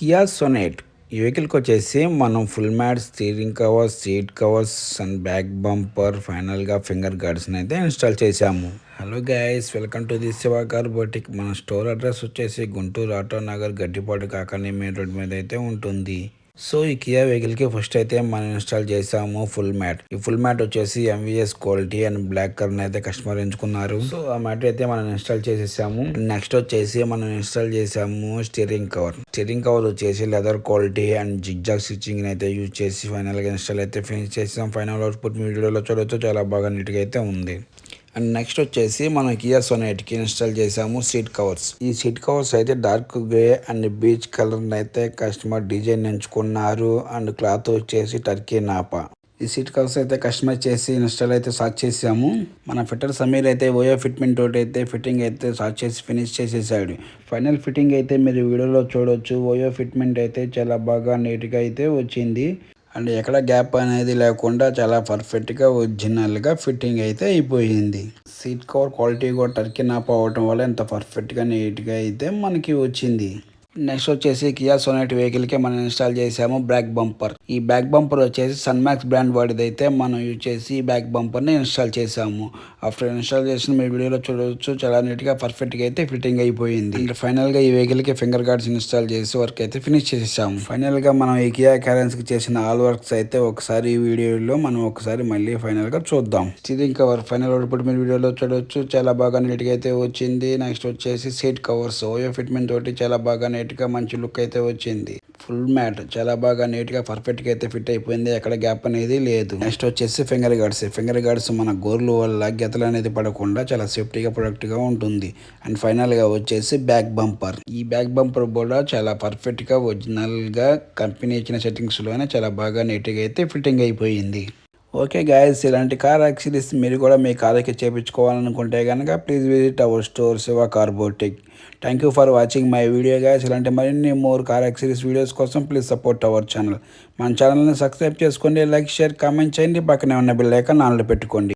Kia Sonet ఈ వెహికల్కి వచ్చేసి మనం full mat, steering covers, seat covers and back bumper, ఫైనల్గా ఫింగర్ గార్డ్స్ని అయితే ఇన్స్టాల్ చేశాము. Hello guys, welcome to the Shiva car boutique. మన స్టోర్ అడ్రస్ వచ్చేసి Guntur auto Nagar Gaddipadu Kakani main road మీద అయితే ఉంటుంది. సో ఈ కియా వెహికల్కి ఫస్ట్ అయితే మనం ఇన్స్టాల్ చేసాము ఫుల్ మ్యాట్. ఈ ఫుల్ మ్యాట్ వచ్చేసి MVS quality and black colour అయితే కస్టమర్ ఎంచుకున్నారు. సో ఆ మ్యాట్ అయితే మనం ఇన్స్టాల్ చేసేసాము. నెక్స్ట్ వచ్చేసి మనం ఇన్స్టాల్ చేసాము స్టీరింగ్ కవర్. స్టీరింగ్ కవర్ వచ్చేసి leather quality and zigzag stitching అయితే యూజ్ చేసి ఫైనల్ గా ఇన్స్టాల్ అయితే ఫినిష్ చేసాం. ఫైనల్ అవుట్పుట్ వీడియోలో చూడొచ్చు, చాలా బాగా నీట్ గా అయితే ఉంది. అండ్ నెక్స్ట్ వచ్చేసి మనం కియా సొనెట్కి ఇన్స్టాల్ చేసాము సీట్ కవర్స్. ఈ సీట్ కవర్స్ అయితే dark grey and beach colour అయితే కస్టమర్ డిజైన్ ఎంచుకున్నారు. అండ్ క్లాత్ వచ్చేసి టర్కీ నాపా. ఈ సీట్ కవర్స్ అయితే కస్టమర్ చేసి ఇన్స్టాల్ అయితే స్టార్ట్ చేసాము. మన ఫిట్టర్ సమీర్ అయితే ఓయో ఫిట్మెంట్ తోటి అయితే ఫిట్టింగ్ అయితే స్టార్ట్ చేసి ఫినిష్ చేసేసాడు. ఫైనల్ ఫిట్టింగ్ అయితే మీరు వీడియోలో చూడొచ్చు. ఓయో ఫిట్మెంట్ అయితే చాలా బాగా నీట్గా అయితే వచ్చింది. అండ్ ఎక్కడ గ్యాప్ అనేది లేకుండా చాలా పర్ఫెక్ట్గా ఒరిజినల్గా ఫిట్టింగ్ అయితే అయిపోయింది. సీట్ కవర్ క్వాలిటీ కూడా టర్కీ నాప అవడం వల్ల ఎంత పర్ఫెక్ట్గా నీట్గా అయితే మనకి వచ్చింది. నెక్స్ట్ వచ్చేసి కియా సొనెట్ వెహికల్కి మనం ఇన్స్టాల్ చేసాము బ్యాక్ బంపర్. ఈ బ్యాక్ బంపర్ వచ్చేసి సన్మాక్స్ బ్రాండ్ వాడిది అయితే మనం యూజ్ చేసి ఈ బ్యాక్ బంపర్ని ఇన్స్టాల్ చేసాము. ఆఫ్టర్ ఇన్స్టాల్ చేసిన మీ వీడియోలో చూడవచ్చు, చాలా నీట్గా పర్ఫెక్ట్గా అయితే ఫిట్టింగ్ అయిపోయింది. ఫైనల్గా ఈ వెహికల్కి ఫింగర్ గార్డ్స్ ఇన్స్టాల్ చేసి వర్క్ అయితే ఫినిష్ చేసేసాము. ఫైనల్గా మనం ఈ కియా క్యారెన్స్కి చేసిన ఆల్ వర్క్స్ అయితే ఒకసారి ఈ వీడియోలో మనం ఒకసారి మళ్ళీ ఫైనల్గా చూద్దాం. స్టీరింగ్ కవర్ ఫైనల్ అవుట్పుట్ మీరు వీడియోలో చూడవచ్చు, చాలా బాగా నీట్గా అయితే వచ్చింది. నెక్స్ట్ వచ్చేసి సీట్ కవర్స్ ఓయో ఫిట్మెంట్ తోటి చాలా బాగా నీట్గా మంచి లుక్ అయితే వచ్చింది. ఫుల్ మ్యాట్ చాలా బాగా నీట్గా పర్ఫెక్ట్గా అయితే ఫిట్ అయిపోయింది, ఎక్కడ గ్యాప్ అనేది లేదు. నెక్స్ట్ వచ్చేసి ఫింగర్ గార్డ్స్. ఫింగర్ గార్డ్స్ మన గోర్లు వల్ల గెతలు అనేది పడకుండా చాలా సేఫ్టీగా ప్రొడక్ట్గా ఉంటుంది. అండ్ ఫైనల్గా వచ్చేసి బ్యాక్ బంపర్. ఈ బ్యాక్ బంపర్ కూడా చాలా పర్ఫెక్ట్గా ఒరిజినల్గా కంపెనీ ఇచ్చిన సెట్టింగ్స్లోనే చాలా బాగా నీట్గా అయితే ఫిట్టింగ్ అయిపోయింది. ఓకే గాయస్, ఇలాంటి కార్ యాక్సరీస్ మీరు కూడా మీ కార్కి చేయించుకోవాలనుకుంటే కనుక please visit our store Shiva car boutique. Thank you for watching my video guys. ఇలాంటి మరిన్ని మోర్ కార్ యాక్సరీస్ వీడియోస్ కోసం ప్లీజ్ సపోర్ట్ అవర్ ఛానల్. మన ఛానల్ని సబ్స్క్రైబ్ చేసుకోండి, లైక్, షేర్, కామెంట్ చేయండి. పక్కనే ఉన్న బెల్ ఐకాన్ ఆన్లో పెట్టుకోండి.